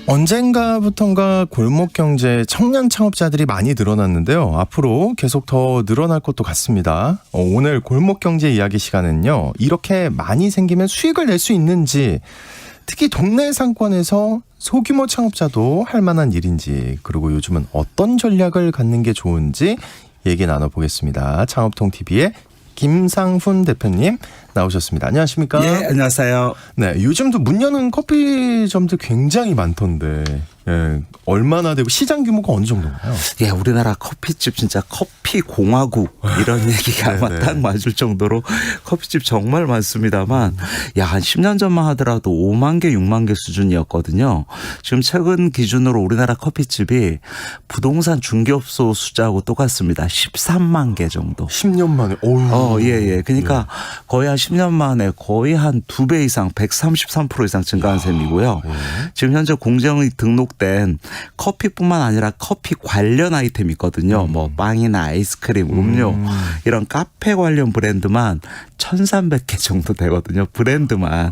언젠가부턴가 골목경제 청년 창업자들이 많이 늘어났는데요. 앞으로 계속 더 늘어날 것도 같습니다. 오늘 골목경제 이야기 시간은요. 이렇게 많이 생기면 수익을 낼 수 있는지, 특히 동네 상권에서 소규모 창업자도 할 만한 일인지, 그리고 요즘은 어떤 전략을 갖는 게 좋은지 얘기 나눠보겠습니다. 창업통TV의 김상훈 대표님 나오셨습니다. 안녕하십니까? 예, 안녕하세요. 네, 요즘도 문 여는 커피점들 굉장히 많던데, 예, 얼마나 되고 시장 규모가 어느 정도인가요? 예, 우리나라 커피집 진짜 커피 공화국 이런 얘기가 아마 딱 맞을 정도로 커피집 정말 많습니다만, 야, 한 10년 전만 하더라도 5만 개, 6만 개 수준이었거든요. 지금 최근 기준으로 우리나라 커피집이 부동산 중개업소 숫자하고 똑같습니다. 13만 개 정도. 10년 만에. 예. 그러니까 거의 한 10년 만에 거의 한 2배 이상, 133% 이상 증가한 셈이고요. 지금 현재 공정이 등록된 커피뿐만 아니라 커피 관련 아이템이 있거든요. 뭐 빵이나 아이스크림, 음료 이런 카페 관련 브랜드만 1,300개 정도 되거든요. 브랜드만.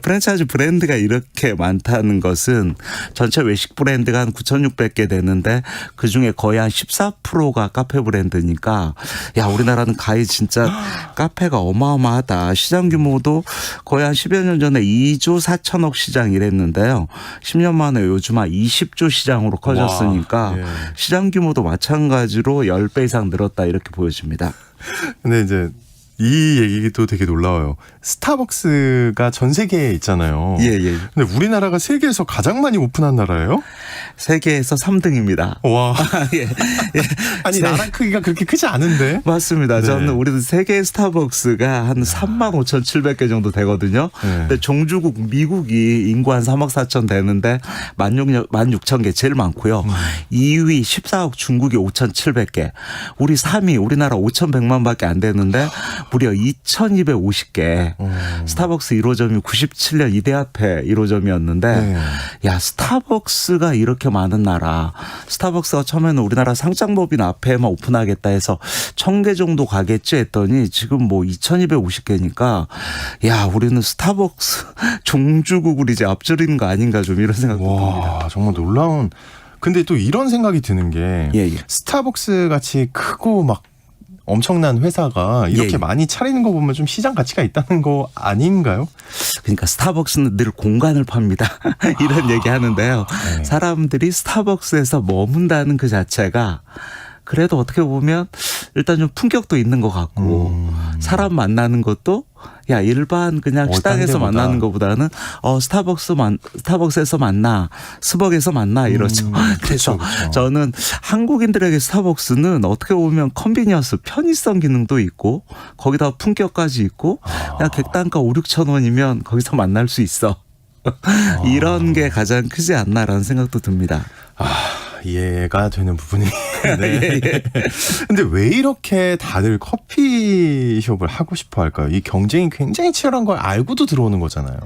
프랜차이즈 브랜드가 이렇게 많다는 것은 전체 외식 브랜드가 한 9,600개 되는데 그중에 거의 한 14%가 카페 브랜드니까, 야, 우리나라는 가히 진짜 카페가 어마어마하다. 시장 규모도 거의 한 10여 년 전에 2조 4천억 시장 이랬는데요. 10년 만에 요즘 한 20조 시장으로 커졌으니까 와, 예. 시장 규모도 마찬가지로 10배 이상 늘었다 이렇게 보여집니다. 근데 이제 이 얘기도 되게 놀라워요. 스타벅스가 전 세계에 있잖아요. 예. 근데 우리나라가 세계에서 가장 많이 오픈한 나라예요? 세계에서 3등입니다. 와. 예. 아니, 나라 크기가 그렇게 크지 않은데? 맞습니다. 네. 저는 우리 세계 스타벅스가 한 35,700개 정도 되거든요. 네. 근데 종주국 미국이 인구 한 3억 4천 되는데 16,000개 제일 많고요. 2위 14억 중국이 5,700개. 우리 3위 우리나라 5,100만밖에 안 되는데 무려 2,250개. 스타벅스 1호점이 97년 이대 앞에 1호점이었는데 야, 스타벅스가 이렇게 많은 나라. 스타벅스가 처음에는 우리나라 상장법인 앞에만 오픈하겠다 해서 1,000개 정도 가겠지 했더니 지금 뭐 2,250개니까 야, 우리는 스타벅스 종주국을 이제 앞지르는 거 아닌가 좀 이런 생각도 듭니다. 와, 정말 놀라운. 근데 또 이런 생각이 드는 게 예. 스타벅스 같이 크고 막 엄청난 회사가 이렇게 예. 많이 차리는 거 보면 좀 시장 가치가 있다는 거 아닌가요? 그러니까 스타벅스는 늘 공간을 팝니다. 이런 얘기 하는데요. 네. 사람들이 스타벅스에서 머문다는 그 자체가 그래도 어떻게 보면 일단 좀 품격도 있는 것 같고 사람 만나는 것도 야, 일반 그냥 식당에서 만나는 것보다는 스타벅스에서 만나, 스벅에서 만나 이러죠. 그래서 그렇죠. 저는 한국인들에게 스타벅스는 어떻게 보면 컨비니언스, 편의성 기능도 있고 거기다 품격까지 있고 그냥 객단가 5, 6천 원이면 거기서 만날 수 있어. 이런 게 가장 크지 않나라는 생각도 듭니다. 이해가 되는 부분이. 네. 근데 왜 이렇게 다들 커피숍을 하고 싶어 할까요? 이 경쟁이 굉장히 치열한 걸 알고도 들어오는 거잖아요.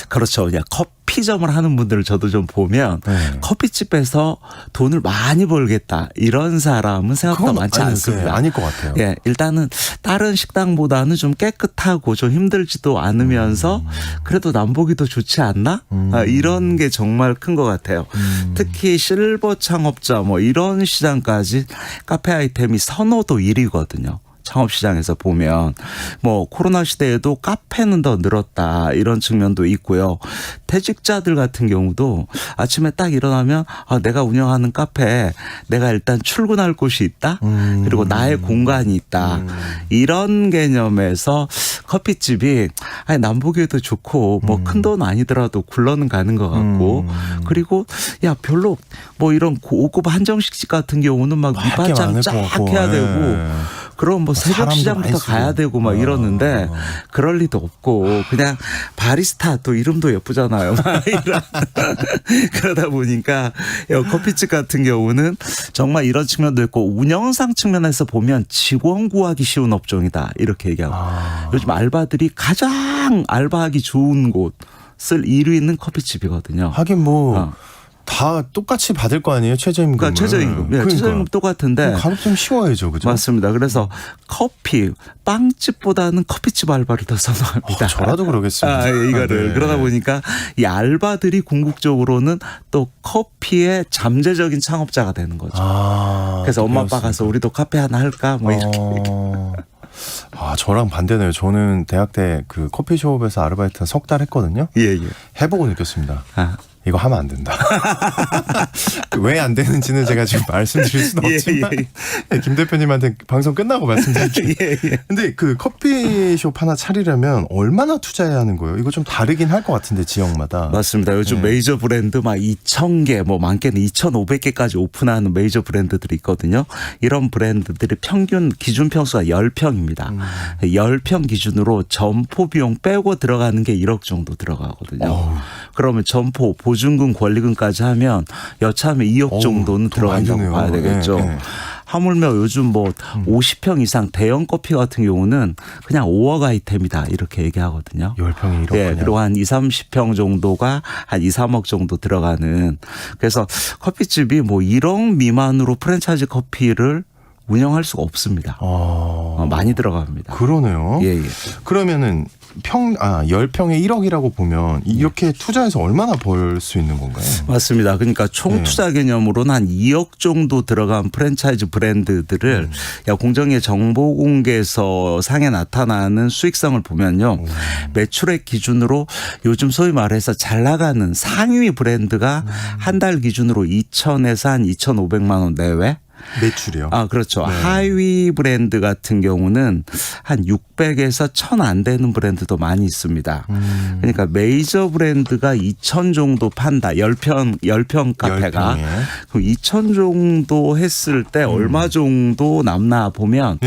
그렇죠. 그냥 커피점을 하는 분들을 저도 좀 보면 커피집에서 돈을 많이 벌겠다 이런 사람은 생각보다 많지 않습니다. 아닐 것 같아요. 예, 일단은 다른 식당보다는 좀 깨끗하고 좀 힘들지도 않으면서 그래도 남보기도 좋지 않나? 이런 게 정말 큰 것 같아요. 특히 실버 창업자 뭐 이런 시장까지 카페 아이템이 선호도 1위거든요. 창업시장에서 보면 뭐 코로나 시대에도 카페는 더 늘었다 이런 측면도 있고요. 퇴직자들 같은 경우도 아침에 딱 일어나면 내가 운영하는 카페에 내가 일단 출근할 곳이 있다. 그리고 나의 공간이 있다. 이런 개념에서 커피집이 남보기에도 좋고 뭐 큰 돈 아니더라도 굴러는 가는 것 같고 그리고 야, 별로 뭐 이런 고급 한정식집 같은 경우는 막 밑반찬 쫙 해야 되고 그럼 뭐 새벽 시장부터 가야 되고 막 이러는데 그럴 리도 없고 그냥 바리스타 또 이름도 예쁘잖아요. 그러다 보니까 커피집 같은 경우는 정말 이런 측면도 있고 운영상 측면에서 보면 직원 구하기 쉬운 업종이다 이렇게 얘기하고 요즘 알바들이 가장 알바하기 좋은 곳을 1위는 커피집이거든요. 하긴 뭐 다 다 똑같이 받을 거 아니에요, 최저임금. 그러니까 최저임금, 예, 그러니까. 최저임금 똑같은데 가격 좀 쉬워야죠, 그죠? 맞습니다. 그래서 커피 빵집보다는 커피집 알바를 더 선호합니다. 저라도 그러겠습니다. 예, 이거를 네. 그러다 보니까 이 알바들이 궁극적으로는 또 커피의 잠재적인 창업자가 되는 거죠. 그래서 엄마 아빠 가서 우리도 카페 하나 할까 뭐 이렇게. 저랑 반대네요. 저는 대학 때 그 커피숍에서 아르바이트 석 달 했거든요. 예, 예. 해보고 느꼈습니다. 아. 이거 하면 안 된다. 왜 안 되는지는 제가 지금 말씀드릴 수는 없지만 김 대표님한테 방송 끝나고 말씀드릴게요. 근데 그 커피숍 하나 차리려면 얼마나 투자해야 하는 거예요? 이거 좀 다르긴 할 것 같은데 지역마다. 맞습니다. 요즘 메이저 브랜드 막 2,000개, 뭐 많게는 2,500개까지 오픈하는 메이저 브랜드들이 있거든요. 이런 브랜드들이 평균 기준 평수가 10평입니다. 10평 기준으로 점포 비용 빼고 들어가는 게 1억 정도 들어가거든요. 그러면 점포, 보증금, 권리금까지 하면 여차하면 2억 정도는 들어간다고 봐야 되겠죠. 네. 하물며 요즘 뭐 50평 이상 대형 커피 같은 경우는 그냥 5억 아이템이다 이렇게 얘기하거든요. 10평이 1억. 예, 그리고 한 2, 30평 정도가 한 2, 3억 정도 들어가는. 그래서 커피집이 뭐 1억 미만으로 프랜차이즈 커피를 운영할 수가 없습니다. 많이 들어갑니다. 그러네요. 예, 예. 그러면은 10평에 1억이라고 보면 이렇게 투자해서 얼마나 벌 수 있는 건가요? 맞습니다. 그러니까 총 투자 개념으로는 한 2억 정도 들어간 프랜차이즈 브랜드들을 공정의 정보 공개서 상에 나타나는 수익성을 보면요. 매출액 기준으로 요즘 소위 말해서 잘 나가는 상위 브랜드가 한 달 기준으로 2,000에서 한 2,500만 원 내외. 매출이요? 그렇죠. 하위 브랜드 같은 경우는 한 600에서 1,000 안 되는 브랜드도 많이 있습니다. 그러니까 메이저 브랜드가 2,000 정도 판다. 10평 카페가. 10평에. 그럼 2,000 정도 했을 때 얼마 정도 남나 보면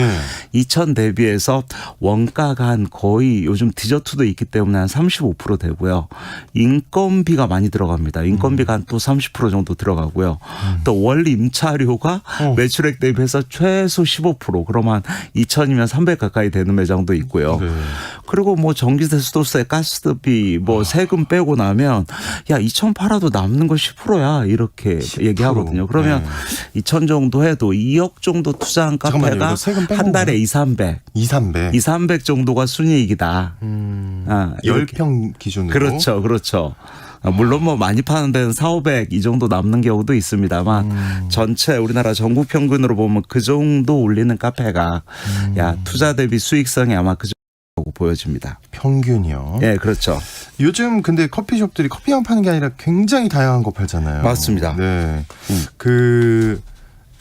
2,000 대비해서 원가가 한 거의 요즘 디저트도 있기 때문에 한 35% 되고요. 인건비가 많이 들어갑니다. 인건비가 한 또 30% 정도 들어가고요. 또 월 임차료가 매출액 대비해서 최소 15%. 그러면 2,000이면 300 가까이 되는 매장도 있고요. 그리고 뭐 전기세, 수도세, 가스비 뭐 세금 빼고 나면 야 2,000 팔아도 남는 거 10%야 이렇게 10%. 얘기하거든요. 그러면 2,000 정도 해도 2억 정도 투자한 카페가 한 달에 2, 300. 2, 300 정도가 순이익이다. 10평 기준으로. 그렇죠. 그렇죠. 물론 뭐 많이 파는 데는 4,500 이 정도 남는 경우도 있습니다만 전체 우리나라 전국 평균으로 보면 그 정도 올리는 카페가 투자 대비 수익성이 아마 그 정도라고 보여집니다. 평균이요? 네, 그렇죠. 요즘 근데 커피숍들이 커피만 파는 게 아니라 굉장히 다양한 거 팔잖아요. 맞습니다. 네. 그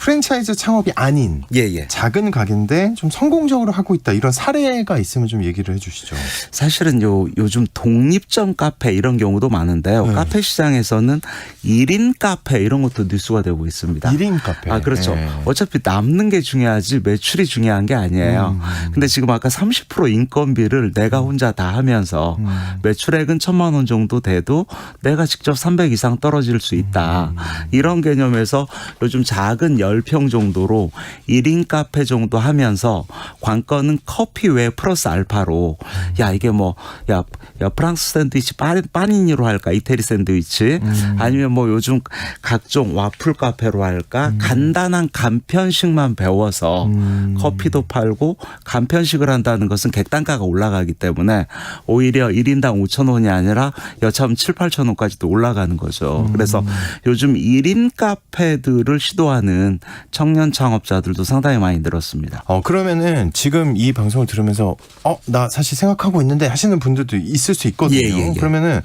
프랜차이즈 창업이 아닌 작은 가게인데 좀 성공적으로 하고 있다 이런 사례가 있으면 좀 얘기를 해 주시죠. 사실은 요즘 독립점 카페 이런 경우도 많은데요. 카페 시장에서는 1인 카페 이런 것도 뉴스가 되고 있습니다. 1인 카페. 그렇죠. 어차피 남는 게 중요하지 매출이 중요한 게 아니에요. 근데 지금 아까 30% 인건비를 내가 혼자 다 하면서 매출액은 1,000만 원 정도 돼도 내가 직접 300 이상 떨어질 수 있다. 이런 개념에서 요즘 작은 10평 정도로 1인 카페 정도 하면서 관건은 커피 외 플러스 알파로 이게 뭐 프랑스 샌드위치 빠니니로 할까 이태리 샌드위치 아니면 뭐 요즘 각종 와플 카페로 할까 간단한 간편식만 배워서 커피도 팔고 간편식을 한다는 것은 객단가가 올라가기 때문에 오히려 1인당 5,000원이 아니라 여차하면 7, 8,000원까지도 올라가는 거죠. 그래서 요즘 1인 카페들을 시도하는 청년 창업자들도 상당히 많이 늘었습니다. 그러면은 지금 이 방송을 들으면서 나 사실 생각하고 있는데 하시는 분들도 있을 수 있거든요. 그러면은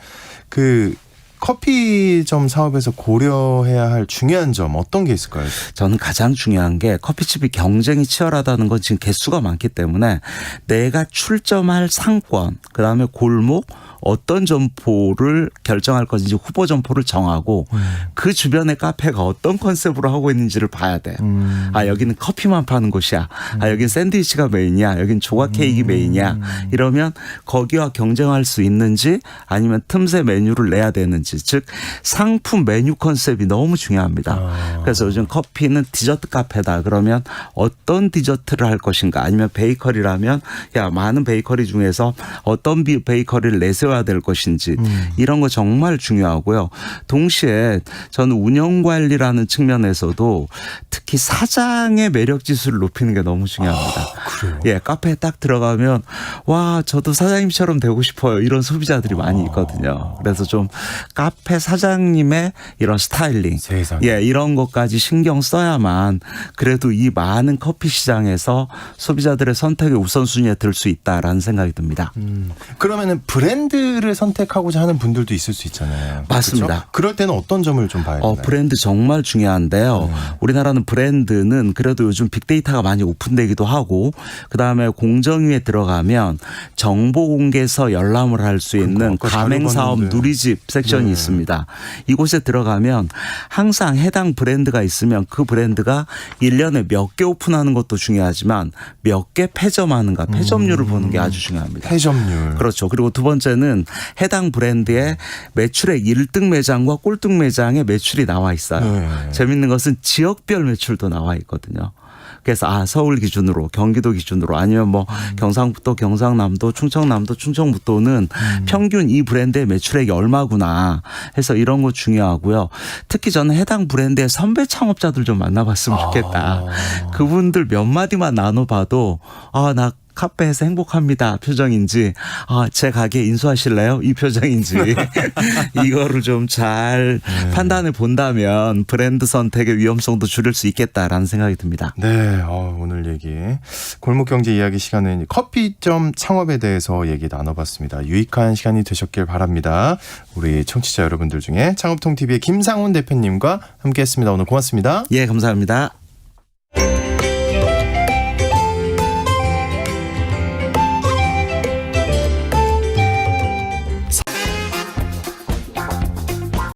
그 커피점 사업에서 고려해야 할 중요한 점 어떤 게 있을까요? 저는 가장 중요한 게 커피집이 경쟁이 치열하다는 건 지금 개수가 많기 때문에 내가 출점할 상권, 그다음에 골목, 어떤 점포를 결정할 것인지 후보 점포를 정하고 그 주변의 카페가 어떤 컨셉으로 하고 있는지를 봐야 돼. 여기는 커피만 파는 곳이야. 여기는 샌드위치가 메인이야. 여기는 조각 케이크 메인이야. 이러면 거기와 경쟁할 수 있는지 아니면 틈새 메뉴를 내야 되는지 컨셉인지, 즉 상품 메뉴 컨셉이 너무 중요합니다. 그래서 요즘 커피는 디저트 카페다 그러면 어떤 디저트를 할 것인가, 아니면 베이커리라면 많은 베이커리 중에서 어떤 베이커리를 내세워야 될 것인지, 이런 거 정말 중요하고요. 동시에 저는 운영관리라는 측면에서도 특히 사장의 매력 지수를 높이는 게 너무 중요합니다. 그래요? 예, 카페에 딱 들어가면 와, 저도 사장님처럼 되고 싶어요, 이런 소비자들이 많이 있거든요. 그래서 좀 카페 사장님의 이런 스타일링, 세상에. 예, 이런 것까지 신경 써야만 그래도 이 많은 커피 시장에서 소비자들의 선택의 우선순위에 들 수 있다라는 생각이 듭니다. 그러면은 브랜드를 선택하고자 하는 분들도 있을 수 있잖아요. 맞습니다. 그렇죠? 그럴 때는 어떤 점을 좀 봐야 되나요? 브랜드 정말 중요한데요. 우리나라는 브랜드는 그래도 요즘 빅데이터가 많이 오픈되기도 하고, 그다음에 공정위에 들어가면 정보 공개서 열람을 할 수 있는 아까 가맹사업 자료 봤는데. 누리집 섹션이 있습니다. 이곳에 들어가면 항상 해당 브랜드가 있으면 그 브랜드가 1년에 몇 개 오픈하는 것도 중요하지만 몇 개 폐점하는가, 폐점률을 보는 게 아주 중요합니다. 폐점률. 그렇죠. 그리고 두 번째는 해당 브랜드의 매출액 1등 매장과 꼴등 매장의 매출이 나와 있어요. 네. 재밌는 것은 지역별 매출도 나와 있거든요. 그래서 서울 기준으로, 경기도 기준으로, 아니면 뭐 경상북도, 경상남도, 충청남도, 충청북도는 평균 이 브랜드의 매출액이 얼마구나 해서 이런 거 중요하고요. 특히 저는 해당 브랜드의 선배 창업자들 좀 만나봤으면 좋겠다. 그분들 몇 마디만 나눠봐도 나 카페에서 행복합니다 표정인지, 제 가게 인수하실래요? 이 표정인지 이거를 좀 잘 판단해 본다면 브랜드 선택의 위험성도 줄일 수 있겠다라는 생각이 듭니다. 네, 오늘 얘기 골목경제 이야기 시간은 커피점 창업에 대해서 얘기 나눠봤습니다. 유익한 시간이 되셨길 바랍니다. 우리 청취자 여러분들 중에 창업통TV의 김상훈 대표님과 함께했습니다. 오늘 고맙습니다. 예, 감사합니다.